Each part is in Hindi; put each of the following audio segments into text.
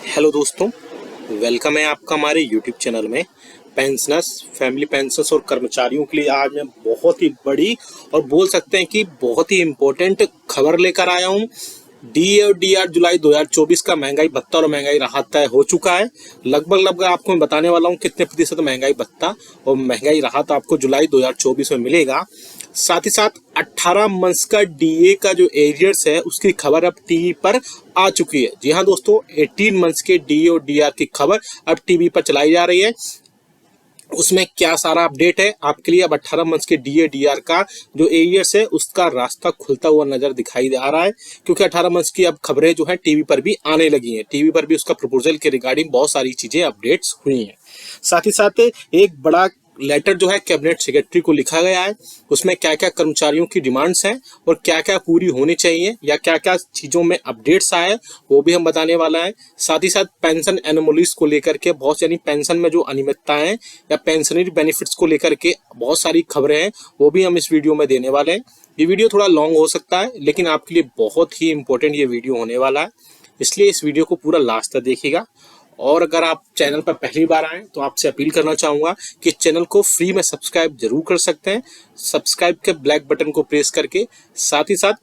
हेलो दोस्तों, वेलकम है आपका हमारे यूट्यूब चैनल में। पेंशनर्स, फैमिली पेंशनर्स और कर्मचारियों के लिए आज मैं बहुत ही बड़ी और बोल सकते हैं कि बहुत ही इम्पोर्टेंट खबर लेकर आया हूं। डीए और डीआर जुलाई 2024 का महंगाई भत्ता और महंगाई राहत तय हो चुका है। लगभग आपको मैं बताने वाला हूं कितने प्रतिशत महंगाई भत्ता और महंगाई राहत आपको जुलाई 2024 में मिलेगा। साथ ही साथ 18 मंथ्स का डीए का जो एरियर्स है उसकी खबर अब टीवी पर आ चुकी है। जी हाँ दोस्तों, 18 मंथ्स के डीए और डीआर की खबर अब टीवी पर चलाई जा रही है। उसमें क्या सारा अपडेट है आपके लिए। अब 18 मंथ्स के डीए डीआर का जो एरियर्स है उसका रास्ता खुलता हुआ नजर दिखाई दे रहा है, क्योंकि 18 मंथ्स की अब खबरें जो है टीवी पर भी आने लगी हैं। टीवी पर भी उसका प्रपोजल के रिगार्डिंग बहुत सारी चीजें अपडेट्स हुई हैं। साथ ही साथ एक बड़ा लेटर जो है कैबिनेट सेक्रेटरी को लिखा गया है। उसमें क्या क्या कर्मचारियों की डिमांड्स हैं और क्या क्या पूरी होनी चाहिए या क्या क्या चीजों में अपडेट्स आए वो भी हम बताने वाला है। साथ ही साथ पेंशन एनोमलीज को लेकर के बहुत, यानी पेंशन में जो अनियमितताएं या पेंशनरी बेनिफिट्स को लेकर के बहुत सारी खबरें हैं वो भी हम इस वीडियो में देने वाले हैं। ये वीडियो थोड़ा लॉन्ग हो सकता है लेकिन आपके लिए बहुत ही इंपॉर्टेंट ये वीडियो होने वाला है, इसलिए इस वीडियो को पूरा लास्ट तक देखिएगा। और अगर आप चैनल पर पहली बार आए तो आपसे अपील करना चाहूंगा कि चैनल को फ्री में सब्सक्राइब जरूर कर सकते हैं। सब्सक्राइब के ब्लैक बटन को प्रेस करके साथ ही साथ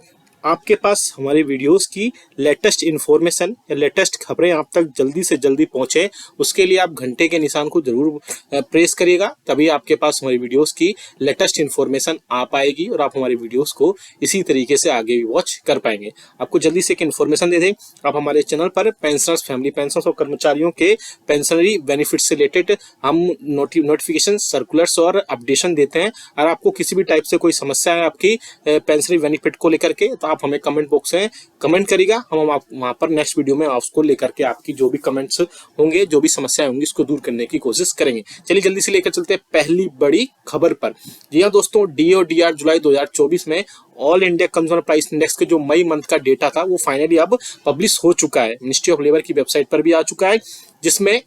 आपके पास हमारे वीडियोस की लेटेस्ट इन्फॉर्मेशन या लेटेस्ट खबरें आप तक जल्दी से जल्दी पहुंचे, उसके लिए आप घंटे के निशान को जरूर प्रेस करिएगा, तभी आपके पास हमारी वीडियोस की लेटेस्ट इन्फॉर्मेशन आ पाएगी और आप हमारी वीडियोस को इसी तरीके से आगे भी वॉच कर पाएंगे। आपको जल्दी से एक इन्फॉर्मेशन दे दें, आप हमारे चैनल पर पेंशनर्स, फैमिली पेंशनर्स और कर्मचारियों के पेंशनरी बेनिफिट से रिलेटेड हम नोटिफिकेशन, सर्कुलर्स और अपडेशन देते हैं। और आपको किसी भी टाइप से कोई समस्या है आपकी पेंशनरी बेनिफिट को लेकर के तो आप हमें कमेंट बॉक्स में कमेंट करिएगा, हम वहां पर नेक्स्ट वीडियो में उसको लेकर के आपकी जो भी कमेंट्स होंगे, जो भी समस्याएं होंगी, उसको दूर करने की कोशिश करेंगे। चलिए जल्दी से लेकर चलते हैं पहली बड़ी खबर पर। जी हाँ दोस्तों, डीए और डीआर जुलाई 2024 में all India consumer price index के जो मई मंथ का डेटा था वो फाइनली अब पब्लिश हो चुका है। मिनिस्ट्री ऑफ लेबर की वेबसाइट पर भी आ चुका है, जिसमें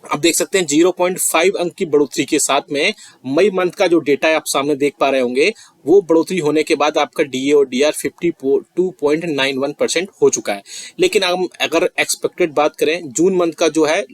आप देख सकते हैं 0.5 अंक की बढ़ोतरी के साथ में मई मंथ का जो डेटा है आप सामने देख पा रहे होंगे, वो बढ़ोतरी होने के बाद आपका डीए और डीआर 52.91% हो चुका है। लेकिन हम अगर एक्सपेक्टेड बात करें, जून मंथ का जो है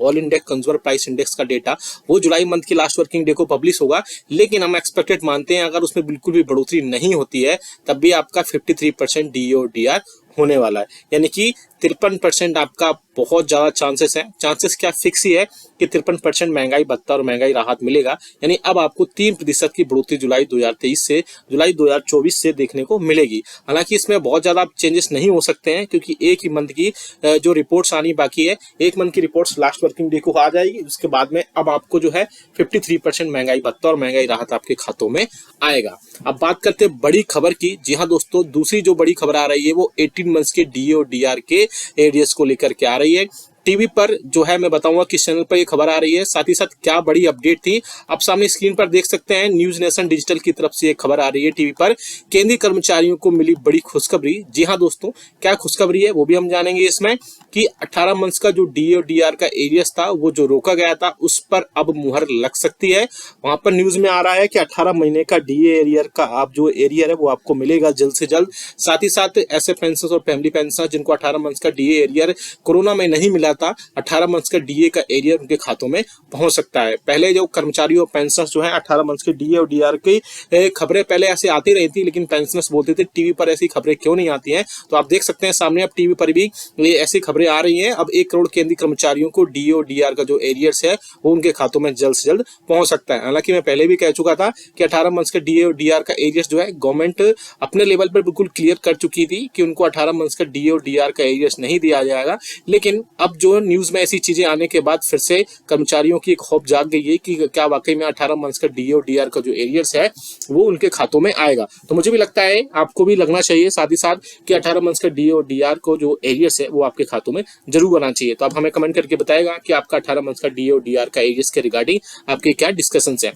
all India consumer price index का डेटा वो जुलाई मंथ की लास्ट वर्किंग डे को पब्लिश होगा, लेकिन हम एक्सपेक्टेड मानते हैं अगर उसमें बिल्कुल भी बढ़ोतरी नहीं होती है तब भी आपका 53% डीए और डीआर होने वाला है। यानी कि 53% आपका बहुत ज्यादा चांसेस है। चांसेस क्या फिक्स ही है कि 53% महंगाई भत्ता और महंगाई राहत मिलेगा। यानी अब आपको 3% की बढ़ोतरी जुलाई 2023 से जुलाई 2024 से देखने को मिलेगी। हालांकि इसमें बहुत ज्यादा चेंजेस नहीं हो सकते हैं, क्योंकि एक ही मंथ की जो रिपोर्ट्स आनी बाकी है, एक मंथ की रिपोर्ट्स लास्ट वर्किंग डे को आ जाएगी। उसके बाद में अब आपको जो है 53% महंगाई भत्ता और महंगाई राहत आपके खातों में आएगा। अब बात करते हैं बड़ी खबर की। जी हाँ दोस्तों, दूसरी जो बड़ी खबर आ रही है वो 18 मंथ्स के डीए और डीआर के एरियर्स को लेकर के आ रही है। टीवी पर जो है मैं बताऊंगा किस चैनल पर ये खबर आ रही है, साथ ही साथ क्या बड़ी अपडेट थी। आप सामने स्क्रीन पर देख सकते हैं, न्यूज नेशन डिजिटल की तरफ से ये खबर आ रही है टीवी पर। केंद्रीय कर्मचारियों को मिली बड़ी खुशखबरी। जी हाँ दोस्तों, क्या खुशखबरी है वो भी हम जानेंगे इसमें, कि 18 मंथ्स का जो डीए और डीआर का एरियर्स था वो जो रोका गया था उस पर अब मुहर लग सकती है। वहां पर न्यूज में आ रहा है कि 18 महीने का डीए एरियर का आप जो एरियर है वो आपको मिलेगा जल्द से जल्द। साथ ही साथ ऐसे पेंशनर्स और फैमिली पेंशनर्स जिनको 18 मंथ्स का डीए एरियर कोरोना में नहीं मिला था, 18 मंथ्स का डीए का एरियर उनके खातों में पहुंच सकता है। पहले जो कर्मचारी और पेंशनर्स जो है 18 मंथ्स के डीए और डीआर की खबरें पहले ऐसे आती रही थी, लेकिन पेंशनर्स बोलते थे टीवी पर ऐसी खबरें क्यों नहीं आती हैं। तो आप देख सकते हैं सामने अब टीवी पर भी ये ऐसी खबरें आ रही हैं। अब 1 करोड़ केंद्रीय कर्मचारियों को डीए और डीआर का जो एरियर्स है वो उनके खातों में जल्द से जल्द पहुंच सकता है। हालांकि मैं पहले भी कह चुका था कि 18 मंथ्स के डीए और डीआर का एरियर्स जो है गवर्नमेंट अपने लेवल पर बिल्कुल क्लियर कर चुकी थी कि उनको 18 मंथ्स का डीए और डीआर का एरियर्स नहीं दिया जाएगा। लेकिन अब जो न्यूज में ऐसी चीजें आने के बाद फिर से कर्मचारियों की एक होप जाग गई है कि क्या वाकई में 18 मंथ्स का डीए और डीआर का जो एरियर्स है वो उनके खातों में आएगा। तो मुझे भी लगता है आपको भी लगना चाहिए साथ ही साथ कि 18 मंथ्स का डीए और डीआर को जो एरियर्स है वो आपके खातों में जरूर आना चाहिए। तो आप हमें कमेंट करके बताएगा कि आपका 18 मंथ्स का डीए और डीआर का एरियर्स के रिगार्डिंग आपके क्या डिस्कशंस हैं।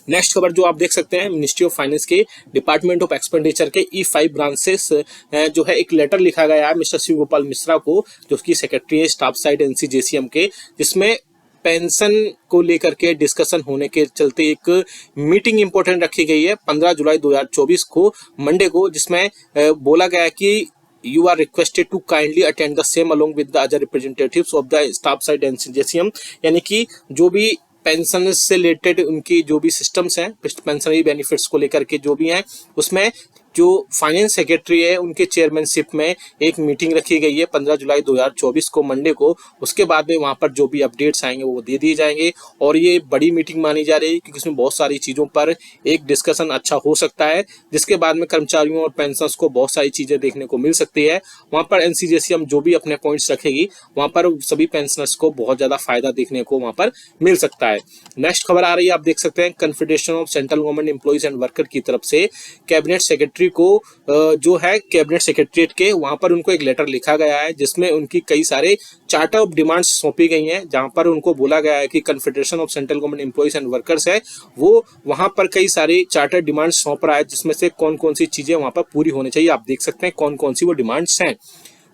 नेक्स्ट खबर जो आप देख सकते हैं, मिनिस्ट्री ऑफ फाइनेंस के डिपार्टमेंट ऑफ एक्सपेंडिचर के E5 ब्रांचेस जो है एक लेटर लिखा गया है मिस्टर शिव गोपाल मिश्रा को, जो उसकी सेक्रेटरी है स्टाफ साइड NCJCM के, जिसमें पेंशन को लेकर के डिस्कशन होने के चलते एक मीटिंग इंपॉर्टेंट रखी गई है 15 जुलाई 2024 को मंडे को, जिसमें बोला गया कि you are requested to kindly attend the same along with the other representatives of the staff side NCJCM। यानी कि जो भी पेंशन से रिलेटेड उनकी जो भी सिस्टम्स हैं पेंशनरी बेनिफिट्स को लेकर के जो भी हैं, उसमें जो फाइनेंस सेक्रेटरी है उनके चेयरमैनशिप में एक मीटिंग रखी गई है 15 जुलाई 2024 को मंडे को। उसके बाद में वहां पर जो भी अपडेट्स आएंगे वो दे दिए जाएंगे और ये बड़ी मीटिंग मानी जा रही है क्योंकि इसमें बहुत सारी चीज़ों पर एक डिस्कशन अच्छा हो सकता है, जिसके बाद में कर्मचारियों और पेंशनर्स को बहुत सारी चीज़ें देखने को मिल सकती है। वहाँ पर एनसीजेसीएम जो भी अपने पॉइंट्स रखेगी वहाँ पर सभी पेंशनर्स को बहुत ज़्यादा फायदा देखने को वहाँ पर मिल सकता है। नेक्स्ट खबर आ रही है, आप देख सकते हैं confederation of central government employees and worker की तरफ से कैबिनेट सेक्रेटरी को जो है कैबिनेट सेक्रेटरीट के वहां पर उनको एक लेटर लिखा गया है जिसमें उनकी कई सारे चार्टर ऑफ डिमांड्स सौंपी गई हैं, जहां पर उनको बोला गया है कि confederation of central government employees and workers है वो वहां पर कई सारे चार्टर डिमांड्स सौंप रहा है, जिसमें से कौन कौन सी चीजें वहां पर पूरी होनी चाहिए। आप देख सकते हैं कौन कौन सी वो डिमांड्स हैं,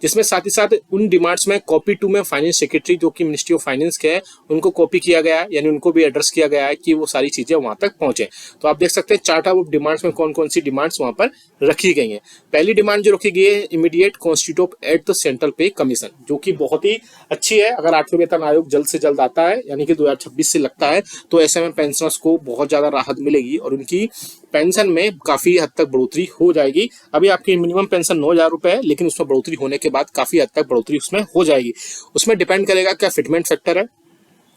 जिसमें साथ ही साथ उन डिमांड्स में कॉपी 2 में फाइनेंस सेक्रेटरी जो कि मिनिस्ट्री ऑफ फाइनेंस के है उनको कॉपी किया गया है, यानी उनको भी एड्रेस किया गया है कि वो सारी चीजें वहां तक पहुंचे। तो आप देख सकते हैं चार्टर ऑफ डिमांड्स में कौन कौन सी डिमांड्स वहां पर रखी गई हैं। पहली डिमांड जो रखी गई है immediate constitute of at the central पे कमीशन, जो कि बहुत ही अच्छी है। अगर 8वें वेतन आयोग जल्द से जल्द आता है यानी कि 2026 से लगता है तो ऐसे में पेंशनर्स को बहुत ज्यादा राहत मिलेगी और उनकी पेंशन में काफी हद तक बढ़ोतरी हो जाएगी। अभी आपकी मिनिमम पेंशन 9,000 रुपए है, लेकिन उसमें बढ़ोतरी होने के बाद काफी हद तक बढ़ोतरी उसमें हो जाएगी। उसमें डिपेंड करेगा क्या फिटमेंट फैक्टर है,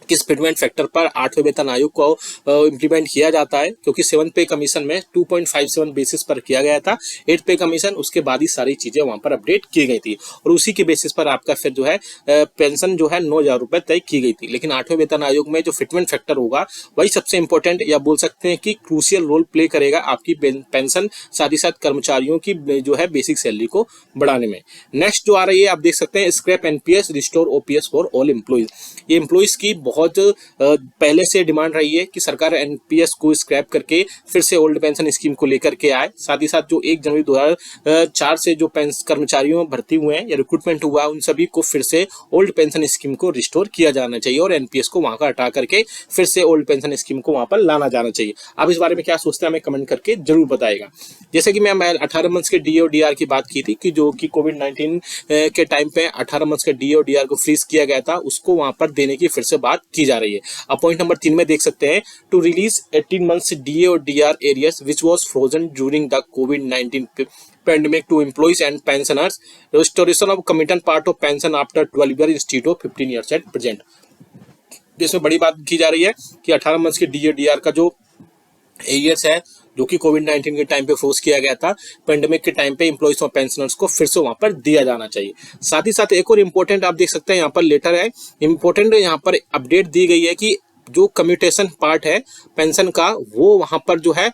किस फिटमेंट फैक्टर पर 8वें वेतन आयोग को इम्प्लीमेंट किया जाता है, क्योंकि 7th पे कमीशन में 2.57 बेसिस पर किया गया था, 8th पे कमीशन उसके बाद ही सारी चीजें वहां पर अपडेट की गई थी और उसी के बेसिस पर आपका फिर जो है पेंशन जो है 9,000 रुपए तय की गई थी। लेकिन 8वें वेतन आयोग में जो फिटमेंट फैक्टर होगा वही सबसे इंपॉर्टेंट या बोल सकते हैं कि क्रूशियल रोल प्ले करेगा आपकी पेंशन साथ ही साथ कर्मचारियों की जो है बेसिक सैलरी को बढ़ाने में। नेक्स्ट जो आ रही है आप देख सकते हैं scrap NPS restore OPS for all employees. ये एम्प्लॉइज की बहुत पहले से डिमांड रही है कि सरकार एनपीएस को स्क्रैप करके फिर से ओल्ड पेंशन स्कीम को लेकर के आए। साथ ही साथ जो 1 जनवरी 2004 से जो कर्मचारियों में भर्ती हुए हैं या रिक्रूटमेंट हुआ उन सभी को फिर से ओल्ड पेंशन स्कीम को रिस्टोर किया जाना चाहिए और एनपीएस को वहां का हटा करके फिर से ओल्ड पेंशन स्कीम को वहां पर लाना जाना चाहिए। आप इस बारे में क्या सोचते हैं हमें कमेंट करके जरूर बताएगा। जैसे कि मैं 18 मंथ्स के डीए और डीआर की बात की थी कि जो कि कोविड-19 के टाइम पे 18 मंथ्स के डीए और डीआर को फ्रीज किया गया था, उसको वहां पर देने की फिर से बात की जा रही है। अब पॉइंट नंबर 3 में देख सकते हैं टू रिलीज 18 मंथ्स डीए और DR arrears which was frozen during the कोविड-19 pandemic to employees and pensioners, restoration of committed part of pension after 12 years instead of 15 years at present। इसमें बड़ी बात की जा रही है कि 18 मंथ्स के डीए डीआर का जो एरियर्स है जो कि कोविड-19 के टाइम पे फ्रोज किया गया था, पेंडेमिक के टाइम पे एम्प्लॉइज और पेंशनर्स को फिर से वहां पर दिया जाना चाहिए। साथ ही साथ एक और इम्पोर्टेंट आप देख सकते हैं यहाँ पर लेटर है, इम्पोर्टेंट यहाँ पर अपडेट दी गई है कि जो कम्यूटेशन पार्ट है पेंशन का वो वहां पर जो है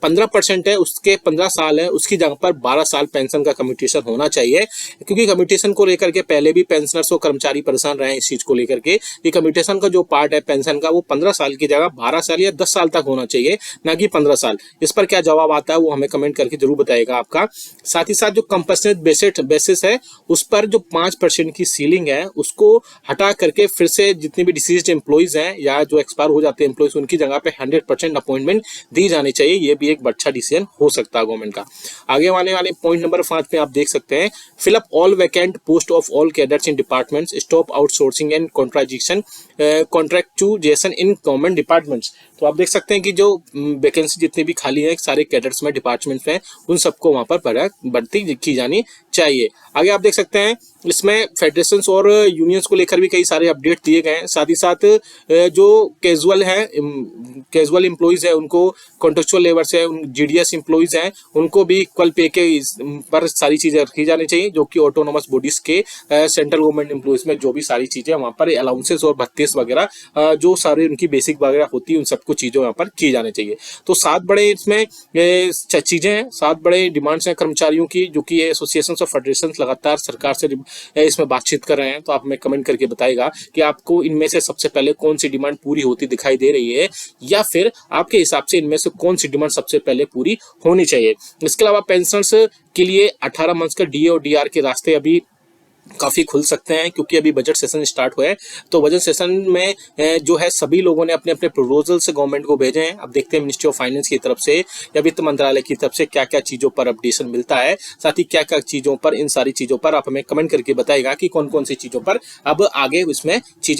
15% है, उसके 15 साल है, उसकी जगह पर 12 साल पेंशन का कम्यूटेशन होना चाहिए, क्योंकि कम्यूटेशन को लेकर के पहले भी पेंशनर्स और कर्मचारी परेशान रहे हैं इस चीज को लेकर के। ये कम्यूटेशन का जो पार्ट है पेंशन का वो 15 साल की जगह 12 साल या 10 साल तक होना चाहिए, ना कि 15 साल। इस पर क्या जवाब आता है वो हमें कमेंट करके जरूर बताएगा आपका। साथ ही साथ जो कंपनसेट बेसिस है उस पर जो 5% की सीलिंग है उसको हटा करके फिर से जितने भी डिसीज्ड एम्प्लॉइज हैं या जो एक्सपायर हो जाते हैं एम्प्लॉइज उनकी जगह पे 100% अपॉइंटमेंट दी जानी चाहिए। ये भी एक अच्छा डिसीजन हो सकता है गवर्नमेंट का। आगे आने वाले पॉइंट नंबर 5 पे आप देख सकते हैं fill up all vacant post of all cadres in departments, stop outsourcing and contractualisation in government departments. तो आप देख सकते हैं कि जो वैकेंसी जितनी भी खाली है सारे कैडर्स में डिपार्टमेंट्स में उन सबको वहां पर भर्ती की जानी चाहिए। आगे आप देख सकते हैं इसमें फेडरेशंस और यूनियंस को लेकर भी कई सारे अपडेट दिए गए हैं। साथ ही साथ जो कैजुअल एम्प्लॉइज है उनको, कॉन्ट्रेक्चुअल लेबर्स है, जीडीएस एम्प्लॉइज हैं उनको भी इक्वल पे के पर सारी चीजें रखी जानी चाहिए, जो कि ऑटोनोमस बॉडीज के सेंट्रल गवर्नमेंट एम्प्लॉइज में जो भी सारी चीजें वहां पर अलाउंसेस और भत्तेस वगैरह जो सारे उनकी बेसिक वगैरह होती है उन सबको चीजें वहां पर की जानी चाहिए। तो 7 बड़े इसमें चीजें हैं, 7 बड़े डिमांड्स हैं कर्मचारियों की, जो कि एसोसिएशन और फेडरेशन लगातार सरकार से इसमें बातचीत कर रहे हैं। तो आप हमें कमेंट करके बताएगा कि आपको इनमें से सबसे पहले कौन सी डिमांड पूरी होती दिखाई दे रही है, या फिर आपके हिसाब से इनमें से कौन सी डिमांड सबसे पहले पूरी होनी चाहिए। इसके अलावा पेंशनर्स के लिए 18 मंथ्स का डीए और डीआर के रास्ते अभी काफ़ी खुल सकते हैं, क्योंकि अभी बजट सेशन स्टार्ट हुआ है। तो बजट सेशन में जो है सभी लोगों ने अपने अपने प्रपोजल्स गवर्नमेंट को भेजे हैं। अब देखते हैं मिनिस्ट्री ऑफ फाइनेंस की तरफ से या वित्त मंत्रालय की तरफ से क्या क्या चीज़ों पर अपडेशन मिलता है, साथ ही क्या क्या चीज़ों पर, इन सारी चीज़ों पर आप हमें कमेंट करके बताएगा कि कौन कौन सी चीज़ों पर अब आगे इसमें चीज़ें